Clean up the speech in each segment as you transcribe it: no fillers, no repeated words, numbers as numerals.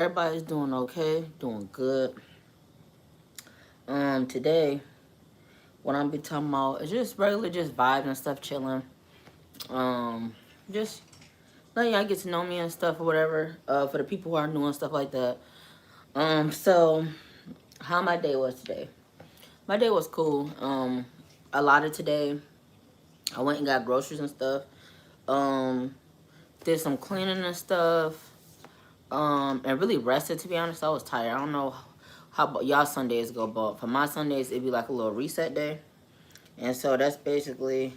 Everybody's doing okay, doing good. Today, what I'm be talking about is just regular, just vibes and stuff, chilling. Um, just letting y'all get to know me and stuff or whatever. For the people who are new and stuff like that. So how my day was today? My day was cool. A lot of today, I went and got groceries and stuff. Um, did some cleaning and stuff. And really rested, to be honest. I was tired. I don't know how about y'all Sundays go, but for my Sundays, it'd be like a little reset day. And so that's basically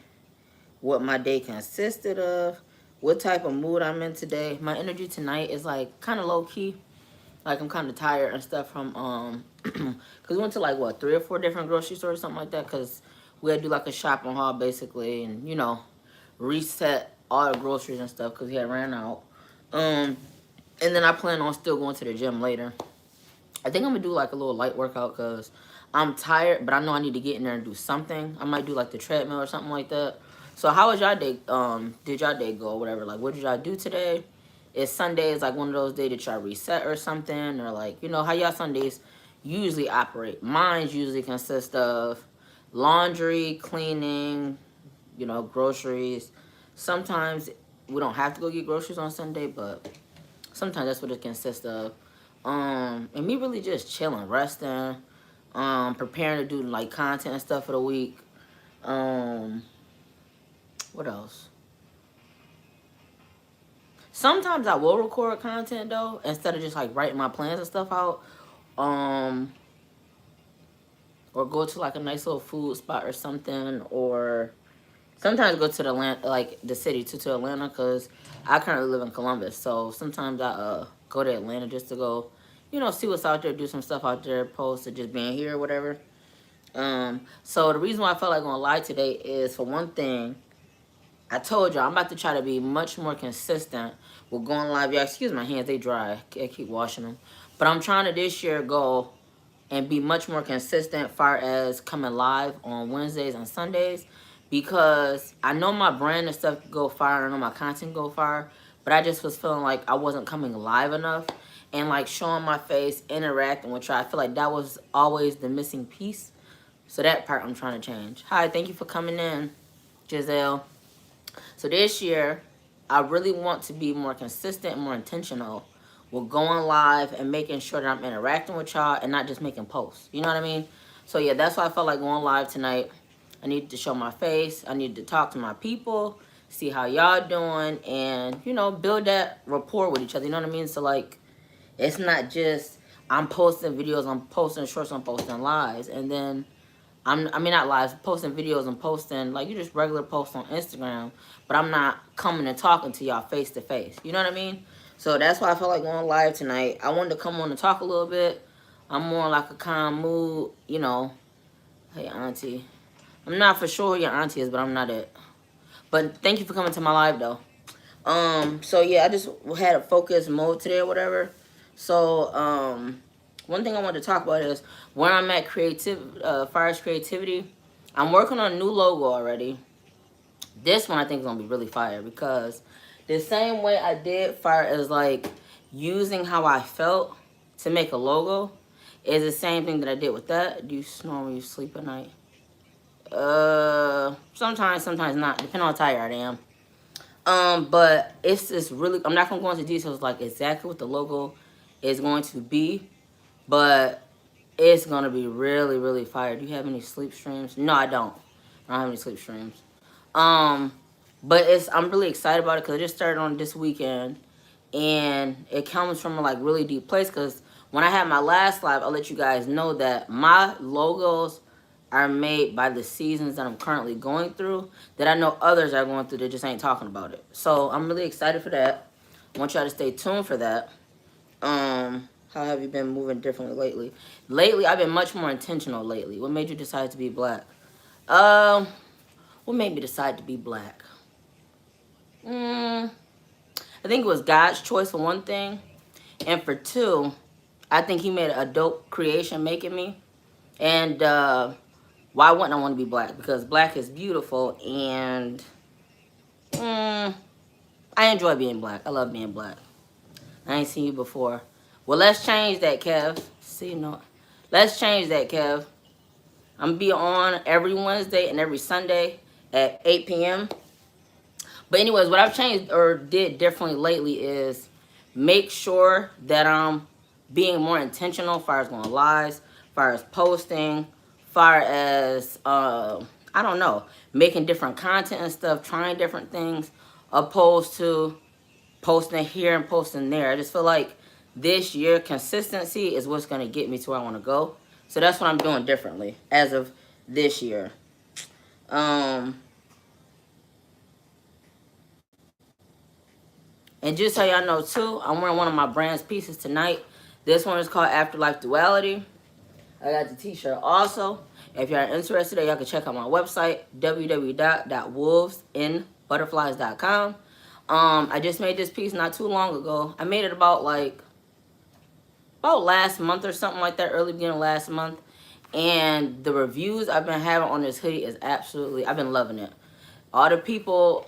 what my day consisted of, what type of mood I'm in today. My energy tonight is like kind of low key. Like I'm kind of tired and stuff from, because we went to like what, 3 or 4 different grocery stores or something like that, because we had to do like a shopping haul basically and, reset all the groceries and stuff because we had ran out. Um, and then I plan on still going to the gym later. I think I'm gonna do like a little light workout because I'm tired, but I know I need to get in there and do something. I might do like the treadmill or something like that. So how was y'all day? Did y'all day go or whatever? Like, what did y'all do today? Is Sundays like one of those days that y'all reset or something, or like how y'all Sundays usually operate? Mine usually consist of laundry, cleaning, groceries. Sometimes we don't have to go get groceries on Sunday, but sometimes that's what it consists of. And me really just chilling, resting, preparing to do like content and stuff for the week. Um, what else? Sometimes I will record content though, instead of just like writing my plans and stuff out. Um, or go to like a nice little food spot or something, or sometimes go to the land, like the city to Atlanta, cause I currently live in Columbus. So sometimes I go to Atlanta just to go, see what's out there, do some stuff out there, opposed to just being here or whatever. So the reason why I felt like going live today is, for one thing, I told you I'm about to try to be much more consistent with going live. Yeah, excuse my hands, they dry. I keep washing them. But I'm trying to this year go and be much more consistent far as coming live on Wednesdays and Sundays, because I know my brand and stuff go far, I know my content go far, but I just was feeling like I wasn't coming live enough and like showing my face, interacting with you. I feel like that was always the missing piece. So that part I'm trying to change. Hi, thank you for coming in, Giselle. So this year, I really want to be more consistent and more intentional with going live and making sure that I'm interacting with y'all and not just making posts. You know what I mean? So yeah, that's why I felt like going live tonight. I needed to show my face. I needed to talk to my people, see how y'all doing, and, build that rapport with each other. You know what I mean? So like, it's not just I'm posting videos, I'm posting shorts, I'm posting lives, and then not live, posting videos and posting, like, you just regular posts on Instagram, but I'm not coming and talking to y'all face to face. You know what I mean? So that's why I felt like going live tonight. I wanted to come on and talk a little bit. I'm more like a calm mood. Hey, auntie. I'm not for sure who your auntie is, but I'm not it. But thank you for coming to my live, though. So yeah, I just had a focus mode today or whatever. So, one thing I wanted to talk about is where I'm at far as creativity. I'm working on a new logo already. This one I think is gonna be really fire, because the same way I did fire as like using how I felt to make a logo is the same thing that I did with that. Do you snore when you sleep at night? Sometimes not, depending on how tired I am. But it's just really, I'm not gonna go into details like exactly what the logo is going to be, but it's gonna be really, really fire. Do you have any sleep streams? No, I don't. I don't have any sleep streams. Um, but I'm really excited about it because I just started on this weekend, and it comes from a like really deep place. Because when I had my last live, I'll let you guys know that my logos are made by the seasons that I'm currently going through, that I know others are going through that just ain't talking about it. So I'm really excited for that. I want y'all to stay tuned for that. How have you been moving differently lately? Lately, I've been much more intentional lately. What made you decide to be black? Um, what made me decide to be black? I think it was God's choice for one thing. And for two, I think he made a dope creation making me. And why wouldn't I want to be black? Because black is beautiful, and I enjoy being black. I love being black. I ain't seen you before. Well, let's change that, Kev. See, no. Let's change that, Kev. I'm going to be on every Wednesday and every Sunday at 8 p.m. But anyways, what I've changed or did differently lately is make sure that I'm being more intentional as far as going lives, as far as posting, as far as, I don't know, making different content and stuff, trying different things, opposed to posting here and posting there. I just feel like this year, consistency is what's going to get me to where I want to go. So that's what I'm doing differently as of this year. And just so y'all know too, I'm wearing one of my brand's pieces tonight. This one is called Afterlife Duality. I got the t-shirt also. If y'all are interested, y'all can check out my website, www.wolvesinbutterflies.com. I just made this piece not too long ago. I made it about last month or something like that, early beginning of last month. And the reviews I've been having on this hoodie is absolutely, I've been loving it. All the people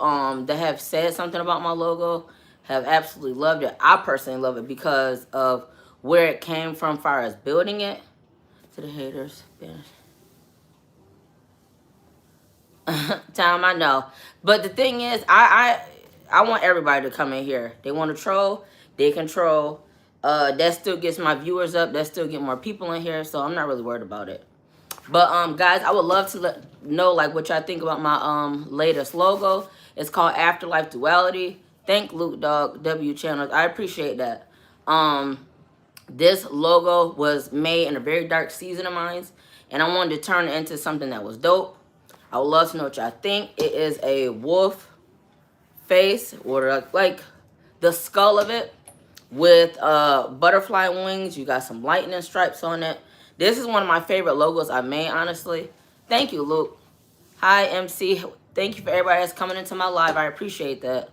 that have said something about my logo have absolutely loved it. I personally love it because of where it came from as far as building it. To the haters. Time, I know. But the thing is, I want everybody to come in here. They want to troll, they can troll. That still gets my viewers up. That still get more people in here. So I'm not really worried about it. But guys, I would love to know like what y'all think about my latest logo. It's called Afterlife Duality. Thank Luke Dog W Channels. I appreciate that. This logo was made in a very dark season of mine, and I wanted to turn it into something that was dope. I would love to know what y'all think. It is a wolf face, or like the skull of it, with butterfly wings. You got some lightning stripes on it. This is one of my favorite logos I made, honestly. Thank you, Luke. Hi, MC. Thank you for everybody that's coming into my live. I appreciate that.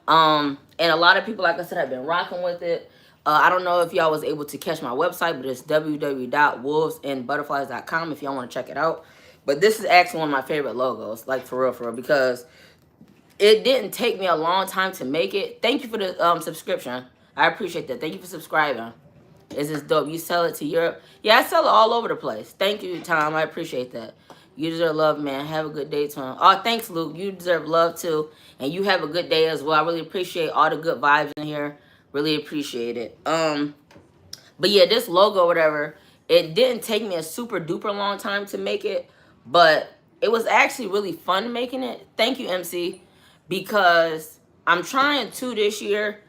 And a lot of people, like I said, have been rocking with it. I don't know if y'all was able to catch my website, but it's www.wolvesinbutterflies.com if y'all want to check it out. But this is actually one of my favorite logos, like for real, because it didn't take me a long time to make it. Thank you for the subscription. I appreciate that. Thank you for subscribing. Is this dope? You sell it to Europe? Yeah, I sell it all over the place. Thank you, Tom. I appreciate that. You deserve love, man. Have a good day, Tom. Oh, thanks, Luke. You deserve love, too. And you have a good day as well. I really appreciate all the good vibes in here. Really appreciate it. But yeah, this logo, whatever, it didn't take me a super duper long time to make it. But it was actually really fun making it. Thank you, MC. Because I'm trying to this year,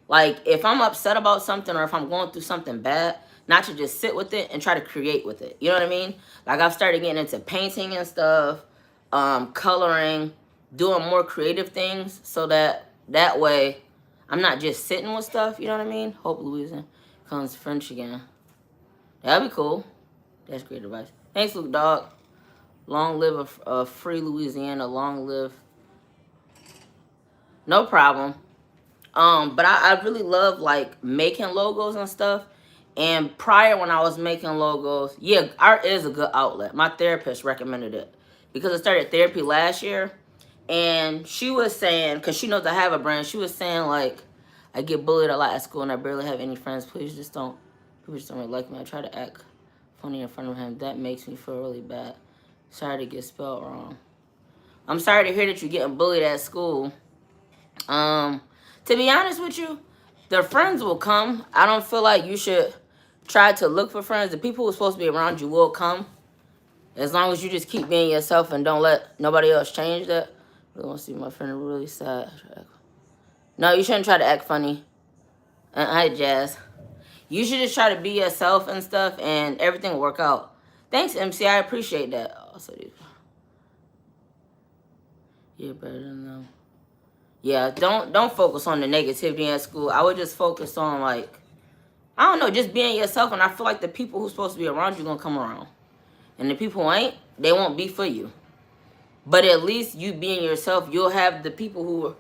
like, if I'm upset about something or if I'm going through something bad, not to just sit with it and try to create with it. You know what I mean? Like, I've started getting into painting and stuff, coloring, doing more creative things so that way I'm not just sitting with stuff. You know what I mean? Hope Louisiana comes French again. That'd be cool. That's great advice. Thanks, Luke Dog. Long live a free Louisiana. Long live. No problem. But I really love like making logos and stuff. And prior when I was making logos, yeah, art is a good outlet. My therapist recommended it because I started therapy last year. And she was saying, because she knows I have a brand, she was saying like, I get bullied a lot at school and I barely have any friends. Please just don't, people just don't really like me. I try to act funny in front of him. That makes me feel really bad. Sorry to get spelled wrong. I'm sorry to hear that you're getting bullied at school. To be honest with you, the friends will come. I don't feel like you should try to look for friends. The people who are supposed to be around you will come. As long as you just keep being yourself and don't let nobody else change that. I really want to see my friend really sad. No, you shouldn't try to act funny. Hi, Jazz. You should just try to be yourself and stuff and everything will work out. Thanks, MC. I appreciate that. Also, you're better than them. Yeah, don't focus on the negativity at school. I would just focus on, like, I don't know, just being yourself. And I feel like the people who's supposed to be around you going to come around. And the people who ain't, they won't be for you. But at least you being yourself, you'll have the people who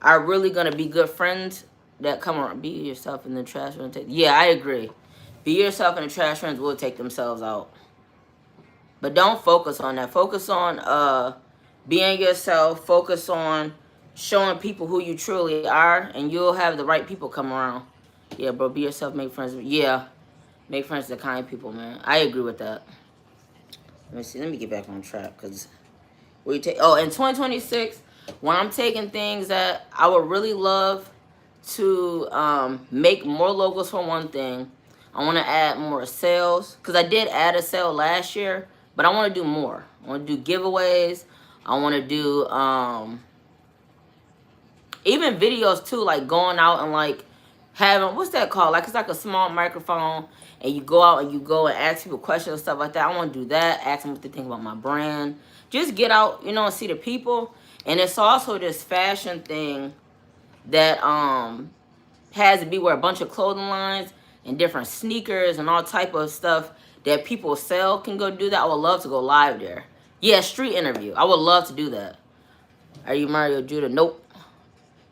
are really going to be good friends that come around. Be yourself in the trash room. Yeah, I agree. Be yourself and the trash friends will take themselves out. But don't focus on that. Focus on being yourself. Focus on showing people who you truly are, and you'll have the right people come around. Yeah, bro, be yourself, make friends. Yeah, make friends with the kind people, man. I agree with that. Let me see. Let me get back on track, because we take. Oh, in 2026, when I'm taking things that I would really love to make more logos for one thing. I want to add more sales, because I did add a sale last year, but I want to do more. I want to do giveaways. I want to do even videos too, like going out and like having, what's that called? Like, it's like a small microphone, and you go out and you go and ask people questions and stuff like that. I want to do that. Ask them what they think about my brand. Just get out, you know, and see the people. And it's also this fashion thing that has to be where a bunch of clothing lines and different sneakers and all type of stuff that people sell can go do that. I would love to go live there. Yeah, street interview. I would love to do that. Are you Mario Judah? Nope.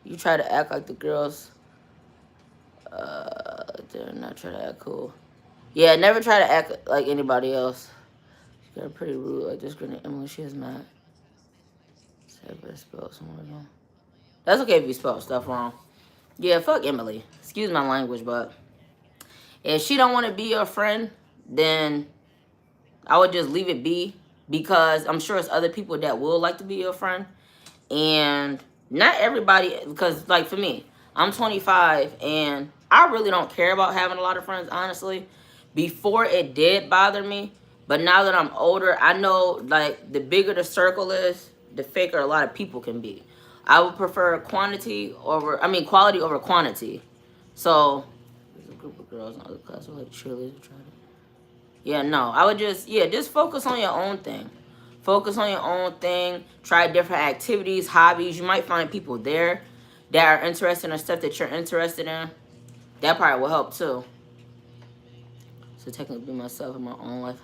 You try to act like the girls. They're not trying to act cool. Yeah, never try to act like anybody else. She got pretty rude. Like this girl named Emily, she is mad. I better spell somewhere wrong. That's okay if you spell stuff wrong. Yeah, fuck Emily. Excuse my language, but if she don't want to be your friend, then I would just leave it be, because I'm sure it's other people that will like to be your friend. And not everybody, because like for me, I'm 25 and I really don't care about having a lot of friends, honestly. Before it did bother me, but now that I'm older, I know like the bigger the circle is, the faker a lot of people can be. I would prefer quality over quantity. So there's a group of girls in other class who like cheerleaders. Yeah, no, I would just focus on your own thing. Focus on your own thing. Try different activities, hobbies. You might find people there that are interested in stuff that you're interested in. That part will help too. So technically be myself in my own life.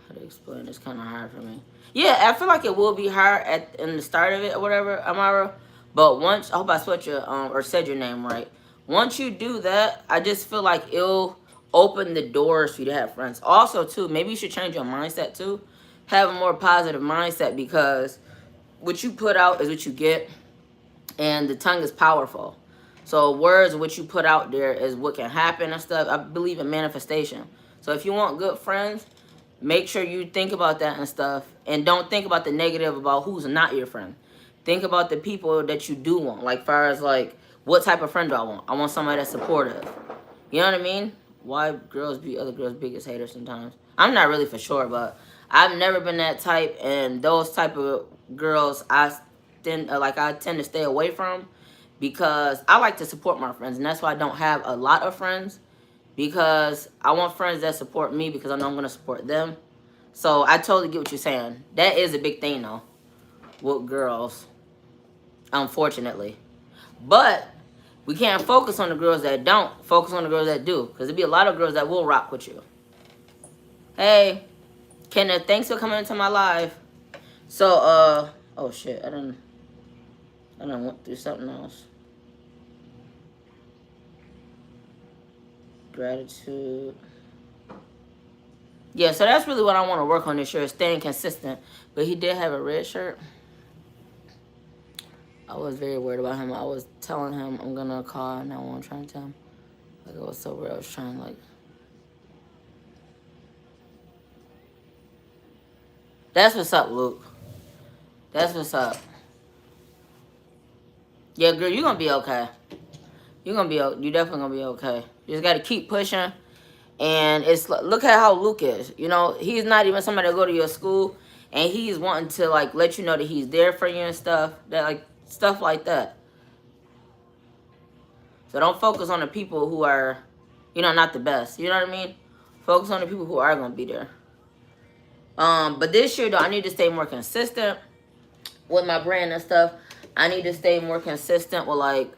How to explain it's kind of hard for me. Yeah, I feel like it will be hard in the start of it or whatever, Amara. But once, I hope I spelled your or said your name right. Once you do that, I just feel like it'll open the doors for you to have friends. Also, too, maybe you should change your mindset too. Have a more positive mindset, because what you put out is what you get, and the tongue is powerful. So words, what you put out there is what can happen and stuff. I believe in manifestation. So if you want good friends, make sure you think about that and stuff, and don't think about the negative about who's not your friend. Think about the people that you do want. Like, far as like, what type of friend do I want? I want somebody that's supportive. You know what I mean? Why girls be other girls' biggest haters sometimes? I'm not really for sure, but I've never been that type, and those type of girls I tend to stay away from, because I like to support my friends, and that's why I don't have a lot of friends, because I want friends that support me, because I know I'm going to support them. So I totally get what you're saying. That is a big thing, though, with girls, unfortunately. But we can't focus on the girls that don't. Focus on the girls that do, because there'll be a lot of girls that will rock with you. Hey, Kenneth, thanks for coming into my live. So, oh shit, I done went through something else. Gratitude. Yeah, so that's really what I want to work on this year, is staying consistent. But he did have a red shirt. I was very worried about him. I was telling him I'm gonna call 911, trying to tell him. Like, it was so weird. I was trying, like. That's what's up, Luke. That's what's up. Yeah, girl, you're gonna be okay. You're definitely gonna be okay. You just gotta keep pushing. And it's, look at how Luke is. You know, he's not even somebody to go to your school, and he's wanting to like let you know that he's there for you and stuff. That, like, stuff like that. So don't focus on the people who are, you know, not the best. You know what I mean? Focus on the people who are gonna be there. But this year though, I need to stay more consistent with my brand and stuff. I need to stay more consistent with like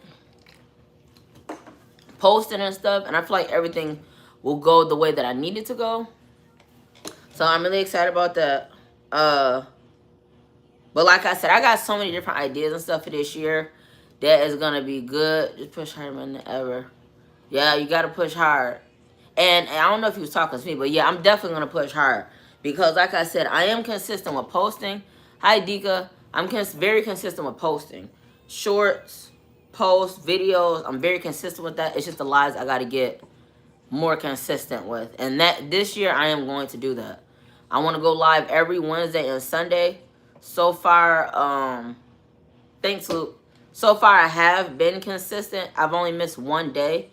posting and stuff, and I feel like everything will go the way that I need it to go. So I'm really excited about that. But like I said, I got so many different ideas and stuff for this year that is gonna be good. Just push harder than ever. Yeah, you gotta push hard. And I don't know if he was talking to me, but yeah, I'm definitely gonna push hard, because like I said, I am consistent with posting. Hi, Dika. I'm very consistent with posting shorts, posts, videos. I'm very consistent with that. It's just the lives I got to get more consistent with. And that this year I am going to do that. I want to go live every Wednesday and Sunday. So far, thanks, Luke. So far, I have been consistent. I've only missed one day.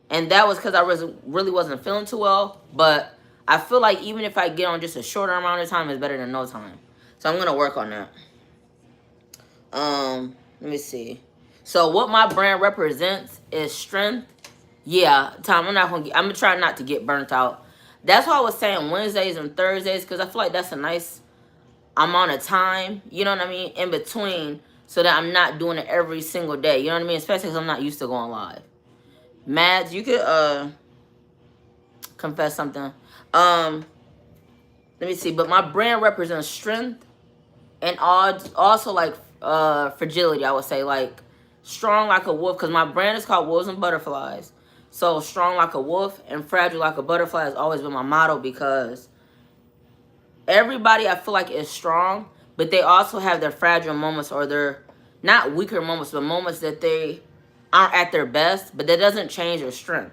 And that was because I really wasn't feeling too well. But I feel like even if I get on just a shorter amount of time, it's better than no time. So I'm going to work on that. Let me see. So what my brand represents is strength. Yeah, Tom, I'm gonna try not to get burnt out. That's why I was saying Wednesdays and Thursdays, because I feel like that's a nice amount of time, you know what I mean, in between, so that I'm not doing it every single day, you know what I mean, especially because I'm not used to going live. Mads, you could confess something. Let me see, but my brand represents strength and also like fragility, I would say, like strong like a wolf, because my brand is called Wolves and Butterflies. So strong like a wolf and fragile like a butterfly has always been my motto, because everybody I feel like is strong, but they also have their fragile moments, or their not weaker moments, but moments that they aren't at their best, but that doesn't change their strength.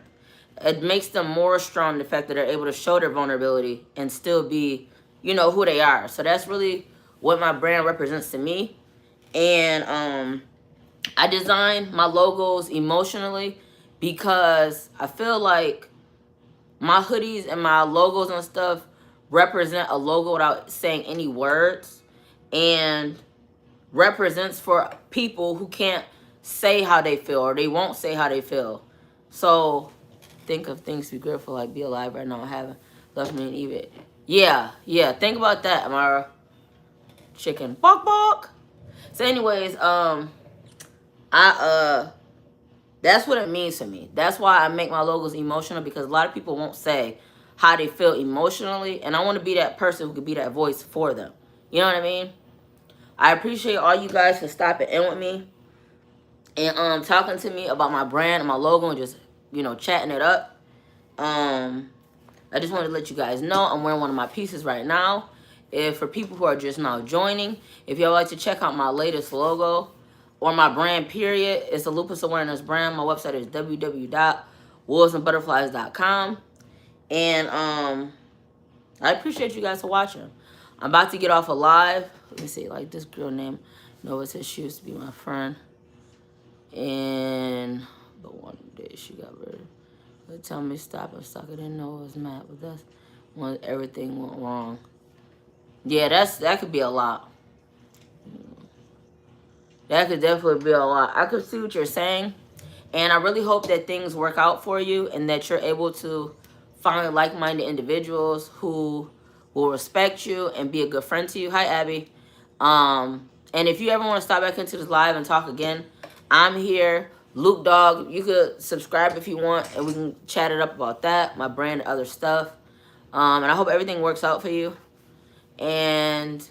It makes them more strong, the fact that they're able to show their vulnerability and still be, you know, who they are. So that's really what my brand represents to me. And I design my logos emotionally, because I feel like my hoodies and my logos and stuff represent a logo without saying any words, and represents for people who can't say how they feel, or they won't say how they feel. So think of things to be grateful, like be alive right now, having left me and even. Yeah, think about that, Amara. Chicken. Bok bok. So anyways, that's what it means to me. That's why I make my logos emotional, because a lot of people won't say how they feel emotionally, and I want to be that person who could be that voice for them. You know what I mean? I appreciate all you guys for stopping in with me and talking to me about my brand and my logo, and just, you know, chatting it up. I just wanted to let you guys know I'm wearing one of my pieces right now. If for people who are just now joining, if y'all like to check out my latest logo or my brand, period, it's the Lupus Awareness brand. My website is www.wolvesandbutterflies.com. And I appreciate you guys for watching. I'm about to get off a live. Let me see, like this girl named Nova says she used to be my friend. And but one day she got rid of it. They tell me stop and stuck. I didn't know I was mad, but that's when everything went wrong. Yeah, that could be a lot. That could definitely be a lot. I could see what you're saying. And I really hope that things work out for you, and that you're able to find like-minded individuals who will respect you and be a good friend to you. Hi, Abby. And if you ever want to stop back into this live and talk again, I'm here. Luke Dog, you could subscribe if you want, and we can chat it up about that, my brand, and other stuff. And I hope everything works out for you. And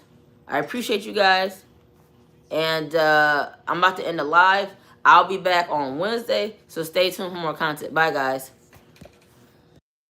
I appreciate you guys. And I'm about to end the live. I'll be back on Wednesday, so stay tuned for more content. Bye, guys.